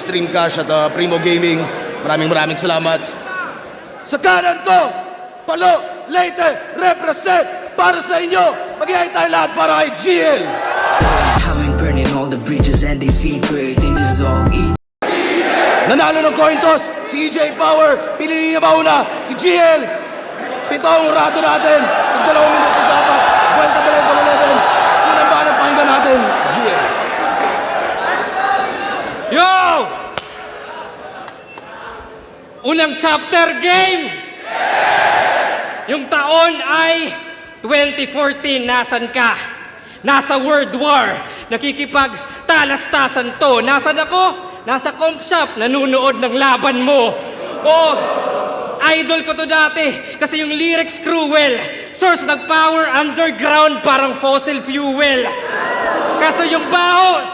Extreme Cash at Primo Gaming. Maraming salamat. Sa kanan ko, Palo, Leyte, represent para sa inyo. Mag-ihay tayo lahat para kay GL. Having burning all the bridges and they seem creating this all Nanalo ng coin toss, si EJ Power. Pinili niya mauna, si GL. Pito ang urado natin. Yung 2 minuto dapat. Buwenta ba lang 11. Yun ang banat pakinggan natin. GL. Yo! Unang chapter game! Yung taon ay 2014, nasan ka? Nasa World War, nakikipagtalastasan to. Nasan ako? Nasa comp shop, nanunood ng laban mo. Oh, idol ko to dati kasi yung lyrics cruel. Source nag-power underground parang fossil fuel. Kaso yung baho,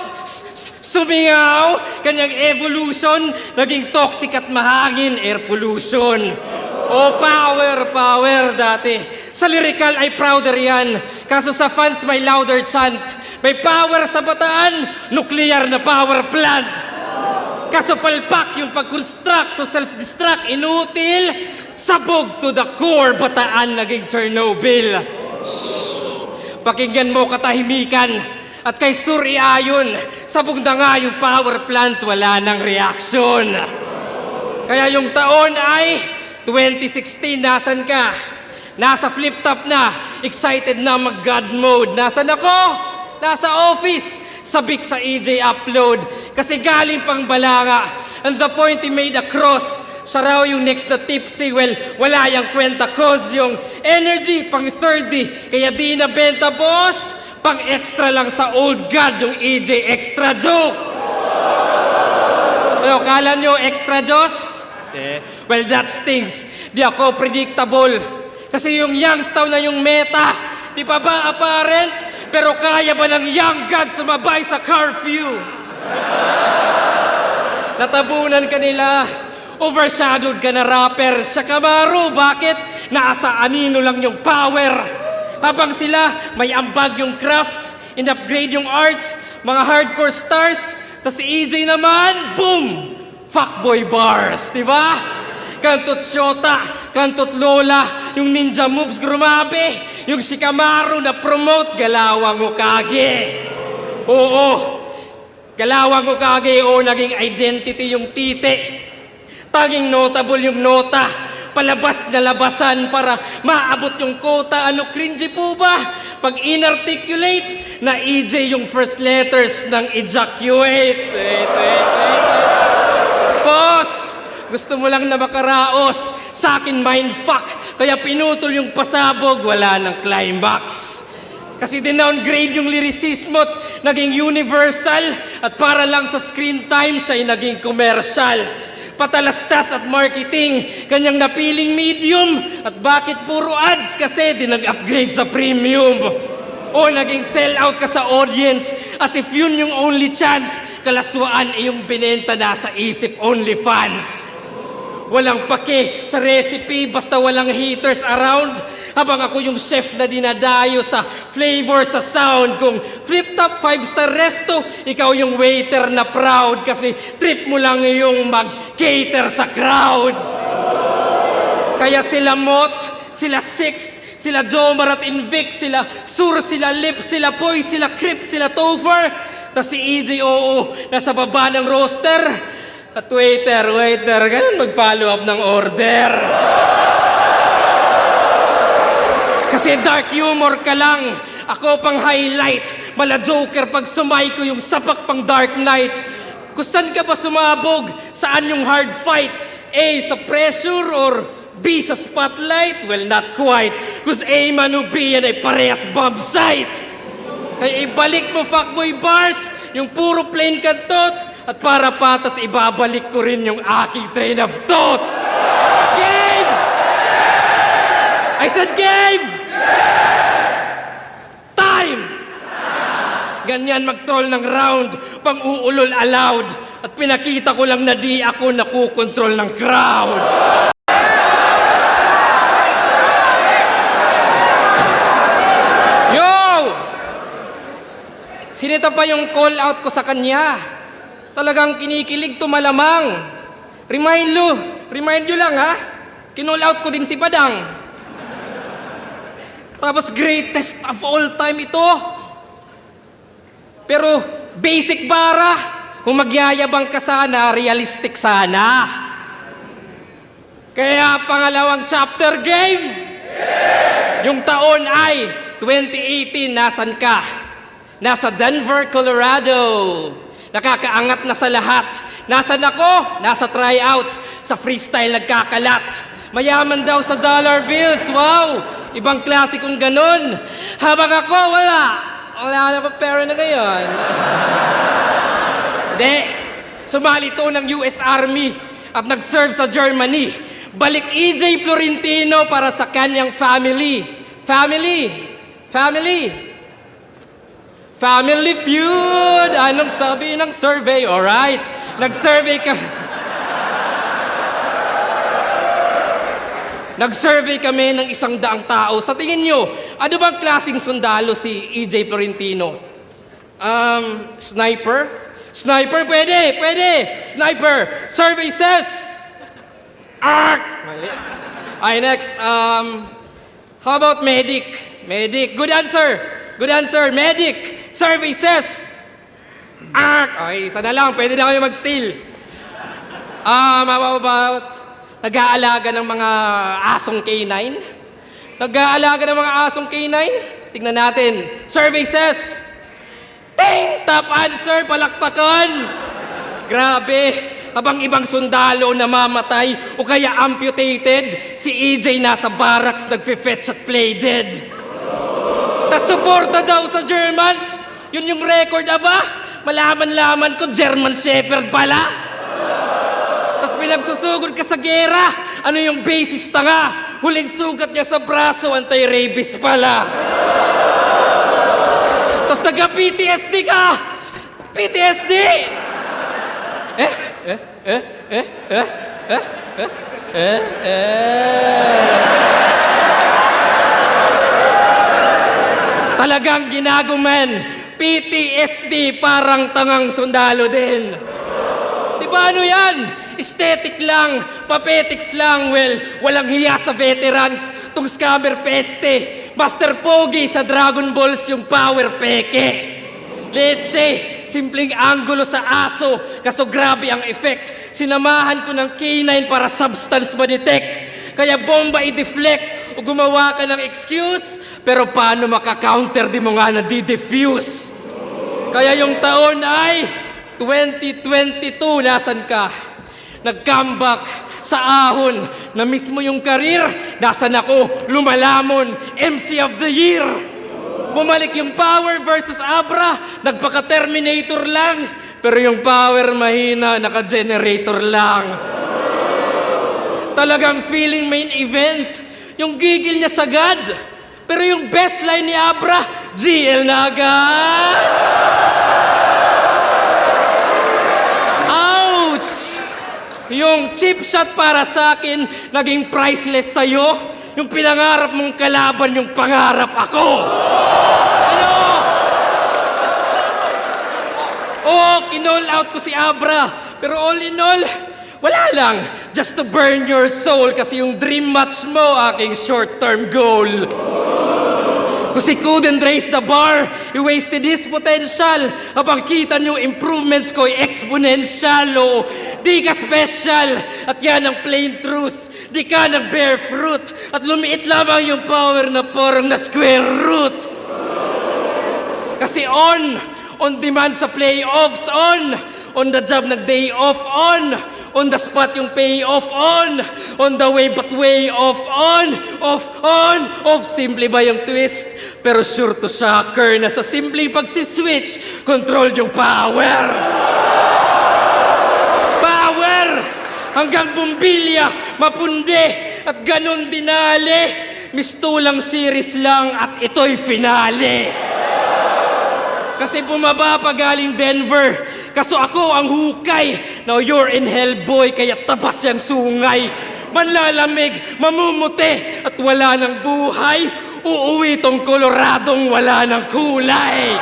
sumingaw, kanyang evolution, naging toxic at mahangin, air pollution. Oh, power dati. Sa lyrical ay prouder yan. Kaso sa fans may louder chant. May power sa Bataan, nuclear na power plant. Kaso palpak yung pag-construct, so self-destruct, inutil. Sabog to the core, Bataan naging Chernobyl. Pakinggan mo katahimikan. At kay Sur Iayon, sabog na nga yung power plant, wala nang reaction. Kaya yung taon ay 2016, nasan ka? Nasa flip top na, excited na mag-God mode. Nasan ako? Nasa office, sabik sa EJ upload. Kasi galing pang Balanga. And the point he made across, siya raw yung next na tipsy. Well, wala yung kwenta cause yung energy pang 30. Kaya di na benta boss, pang extra lang sa old god yung EJ extra joke. Ano, kala nyo extra Diyos? Well, that stings. Di ako predictable. Kasi yung Youngstown na yung meta, di pa ba apparent? Pero kaya ba ng young god sumabay sa curfew? Natabunan ka nila. Overshadowed ka na rapper. Sa Camaro, bakit? Nasa anino lang yung power. Habang sila, may ambag yung crafts, in-upgrade yung arts, mga hardcore stars. Tas si EJ naman, boom! Fuckboy bars, di ba? Kantot Shota, kantot Lola, yung ninja moves grumabe, yung si Camaro na promote, galawang ukage. Oo, galawang ukage, o naging identity yung tite. Tanging notable yung nota, palabas na labasan para maabot yung kota. Ano cringy po ba? Pag inarticulate, na EJ yung first letters ng ejaculate. Boss, gusto mo lang na makaraos, sa akin mindfuck, kaya pinutol yung pasabog, wala ng climax. Kasi dinowngrade yung lyricismo at naging universal, at para lang sa screen time siya'y naging commercial. Patalastas at marketing, kanyang napiling medium, at bakit puro ads? Kasi di nag-upgrade sa premium. O naging sell-out ka sa audience, as if yun yung only chance. Kalaswaan yung binenta na sa isip only fans. Walang pake sa recipe, basta walang haters around. Habang ako yung chef na dinadayo sa flavor, sa sound. Kung flip top 5-star resto, ikaw yung waiter na proud. Kasi trip mo lang yung mag-cater sa crowd. Kaya sila Mot, sila Sixt, sila Jomar at Invic, sila Sur, sila Lip, sila Poy, sila Crip, sila Topher. Tas si EJ, oo, nasa baba ng roster. At waiter, ganun mag-follow up ng order. Kasi dark humor ka lang, ako pang highlight. Mala Joker pag sumay ko yung sapak pang Dark Knight. Kung saan ka ba sumabog? Saan yung hard fight? A, sa pressure or B, sa spotlight? Well, not quite. Cause A man o B yan ay parehas bomb site. Kaya ibalik mo fuckboy bars, yung puro plain kantot. At para patas, ibabalik ko rin yung aking train of thought. Game! I said game! Time! Ganyan mag-troll ng round, pang-uulol allowed. At pinakita ko lang na di ako nakukontrol ng crowd. Yo! Sinita pa yung call out ko sa kanya. Talagang kinikilig to malamang. Remind you lang ha, kinall out ko din si Badang. Tapos greatest of all time ito. Pero basic bara, kung magyayabang ka sana, realistic sana. Kaya pangalawang chapter game. Yung taon ay 2018, nasan ka? Nasa Denver, Colorado. Nakakaangat na sa lahat. Nasaan ako? Nasa tryouts. Sa freestyle nagkakalat. Mayaman daw sa dollar bills. Wow! Ibang klase kong ganun. Habang ako, wala. Wala na akong pera na ngayon. Hindi. Sumali to ng US Army at nag-serve sa Germany. Balik EJ Florentino para sa kanyang family. Family feud! Anong sabi ng survey? Alright. Nag-survey kami ng 100 tao. Sa tingin nyo, ano bang klaseng sundalo si EJ Florentino? Sniper? Sniper, pwede! Sniper! Survey says... Mali. Ay, next. How about medic? Good answer. Medic. Survey says... Okay, isa na lang. Pwede na kayo mag-steal. How about... Nag-aalaga ng mga asong K9? Tingnan natin. Survey says... Ting! Top answer, palakpakan! Grabe! Habang ibang sundalo namamatay o kaya amputated, si EJ nasa barracks nagfe-fetch at play dead. Tas suporta daw sa Germans. Yun yung record, aba? Malaman-laman ko, German Shepherd pala. Tas pinagsusugod ka sa gera. Ano yung basis tanga? Huling sugat niya sa braso, anti-rabies pala. Tas nagka-PTSD ka. PTSD! Talagang ginaguman. PTSD parang tangang sundalo din. Di ba ano yan? Aesthetic lang, papetics lang. Well, walang hiya sa veterans. Tung scammer peste. Master Pogi sa Dragon Balls yung power peke. Leche, simpleng anggulo sa aso. Kaso grabe ang effect. Sinamahan ko ng K9 para substance ma-detect. Kaya bomba i-deflect o gumawa ka ng excuse. Pero paano maka-counter di mo nga na-defuse? Kaya yung taon ay 2022, nasan ka? Nag-comeback sa ahon na mismo yung karir. Nasan ako? Lumalamon, MC of the Year. Bumalik yung power versus Abra. Nagpaka-Terminator lang. Pero yung power mahina, naka-generator lang. Talagang feeling main event. Yung gigil niya sagad. Pero yung best line ni Abra, GL na agad. Ouch! Yung chip shot para sa akin, naging priceless sa'yo. Yung pinangarap mong kalaban, yung pangarap ako. Ano? Oo, kinall out ko si Abra. Pero all in all, wala lang. Just to burn your soul kasi yung dream match mo, aking short-term goal. Kasi couldn't raise the bar, he wasted his potential. Habang kita nyo improvements ko, exponential. Oh, di ka special, at yan ang plain truth. Di ka nag-bear fruit, at lumiit lamang yung power na parang na square root. Kasi on demand sa playoffs, on the job nag-day off, on the spot yung payoff, on the way but way off, off. Simple ba yung twist? Pero sure to shocker na sa simpleng pagsiswitch, control yung power. Power! Hanggang bumbilya, mapundi, at ganun dinali. Mistulang series lang at ito'y finale. Kasi bumaba pa galing Denver. Kaso ako ang hukay. Now you're in hell, boy, kaya tabas yung sungay. Manlalamig, mamumuti, at wala ng buhay. Uuwi tong Coloradong wala ng kulay.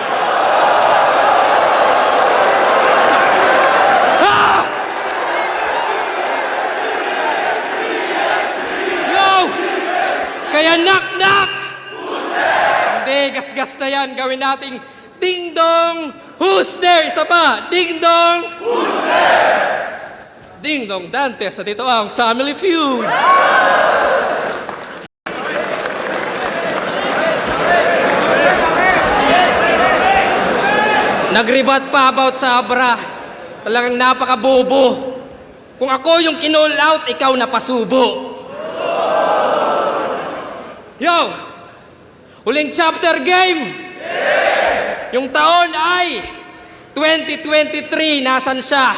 tigas na yan, gawin nating Ding Dong, Who's There? Isa pa, Ding Dong, Who's There? Ding Dong Dantes, at ito ang Family Feud. Nagribat pa about sa Abra. Talagang napakabobo. Kung ako yung kinall out, ikaw napasubo. Yo! Huling chapter game! Yung taon ay 2023, nasan siya?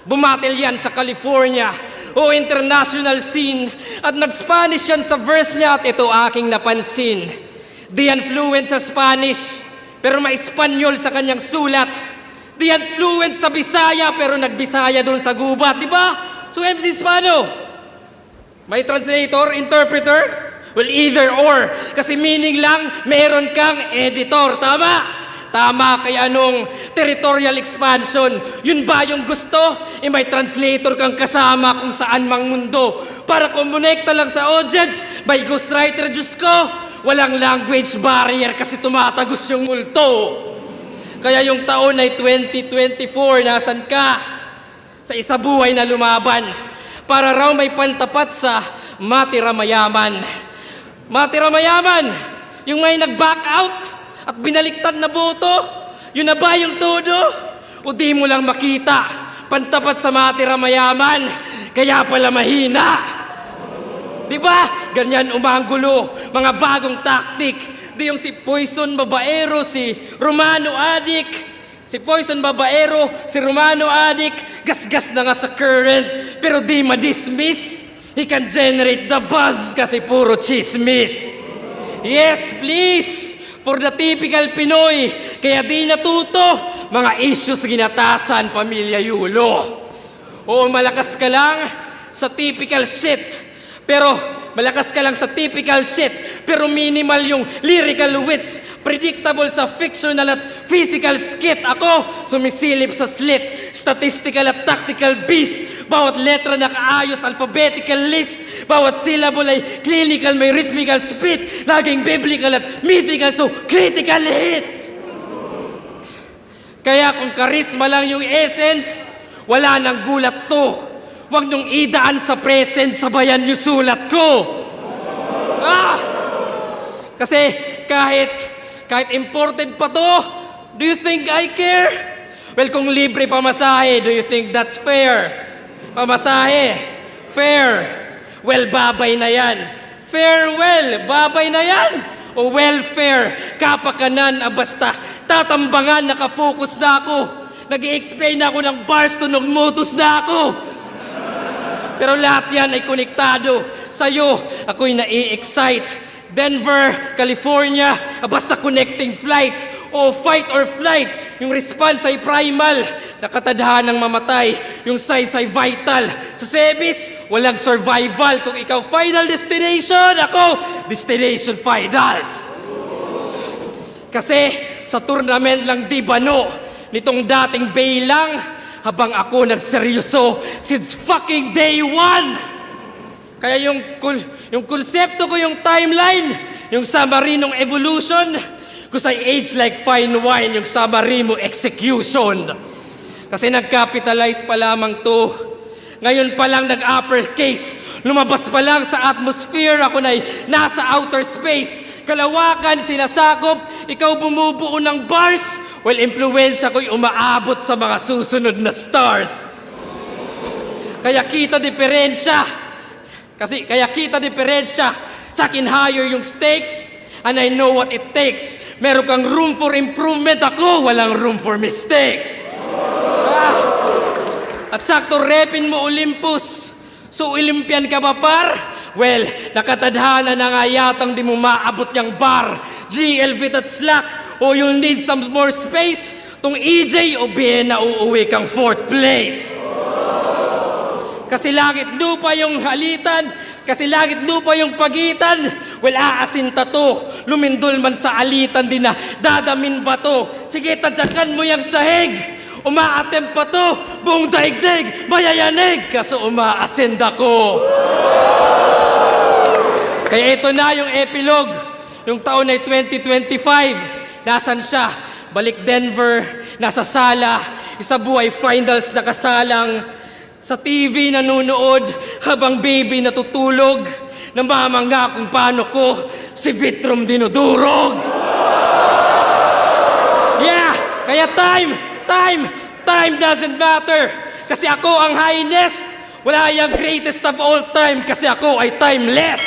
Bumatil yan sa California o international scene at nag-Spanish yan sa verse niya at ito aking napansin. Di yan fluent sa Spanish pero may Espanyol sa kanyang sulat. Di yan fluent sa Bisaya pero nagbisaya doon sa gubat, di ba? So MC Spano, may translator, interpreter? Well, either or. Kasi meaning lang, meron kang editor. Tama? Tama, kaya anong territorial expansion? Yun ba yung gusto? May translator kang kasama kung saan mang mundo. Para kumonekta lang sa audience, by ghostwriter, Diyos ko, walang language barrier kasi tumatagos yung multo. Kaya yung taon ay 2024, nasan ka? Sa isa buhay na lumaban. Para raw may pantapat sa matira mayaman. Matira mayaman, yung may nag-back out at binaliktad na boto, yun na ba yung todo? O di mo lang makita, pantapat sa matira mayaman, kaya pala mahina. Di ba? Ganyan umanggulo, mga bagong taktik. Di yung si Poison Babaero, si Romano Addict. Si Poison Babaero, si Romano Addict, gasgas na nga sa current, pero di ma-dismiss. He can generate the buzz kasi puro chismis. Yes, please! For the typical Pinoy, kaya di natuto, mga issues ginatasan, pamilya yulo. Oo, malakas ka lang sa typical shit, pero minimal yung lyrical wits, predictable sa fictional at physical skit. Ako, sumisilip sa slit, statistical at tactical beast. Bawat letra nakaayos, alphabetical list. Bawat syllable ay clinical, may rhythmical spit. Laging biblical at mythical, so critical hit. Kaya kung charisma lang yung essence, wala nang gulat to. Huwag niyong idaan sa present, sabayan niyo sulat ko. Kasi kahit imported pa to, do you think I care? Well, kung libre pamasahe, do you think that's fair? Pamasahe, fair. Well, babay na yan. Farewell, babay na yan. O welfare, kapakanan, basta tatambangan, nakafocus na ako. Nag-i-explain ako ng bars, tunog motus na ako. Pero lahat yan ay konektado. Sa'yo, ako'y nai-excite. Denver, California, basta connecting flights. O fight or flight, yung response ay primal. Nakatadhanang mamatay, yung size ay vital. Sa service, walang survival. Kung ikaw final destination, ako destination finals. Kasi sa tournament lang di bano, nitong dating bailang, habang ako nagseryoso since fucking day one. Kaya yung konsepto ko, yung timeline, yung summary ng evolution, because I age like fine wine, yung summary mo execution. Kasi nag-capitalize pa lamang to. Ngayon pa lang nag-uppercase. Lumabas pa lang sa atmosphere, ako na'y nasa outer space. Kalawakan, sinasakop, ikaw bumubuo ng bars. Well, influensya ko'y umaabot sa mga susunod na stars. Kaya kita diferensya. Sa akin higher yung stakes, and I know what it takes. Meron kang room for improvement, ako walang room for mistakes. At sakto repin mo Olympus. So Olympian ka ba par? Well, nakatadhana na nga yatang di mo maabot yung bar. GLV at slack, o you'll need some more space. Tung EJ o Vienna, uuwi kang 4th place. Kasi langit lupa yung halitan, kasi langit lupa yung pagitan. Well, aasinta to, lumindol man sa alitan, di na dadamin ba to? Sige, tadyakan mo yung sahig. Umaatem pa to, buong daigdig, mayayanig, kaso umaasin ako. Kaya ito na yung epilogue. Nung taon ay 2025, nasan siya? Balik Denver, nasa sala, isa buhay finals nakasalang. Sa TV nanonood, habang baby natutulog, namamanga kung paano ko si Vitrom dinudurog. Yeah, kaya time doesn't matter. Kasi ako ang highest, wala yung greatest of all time kasi ako ay timeless.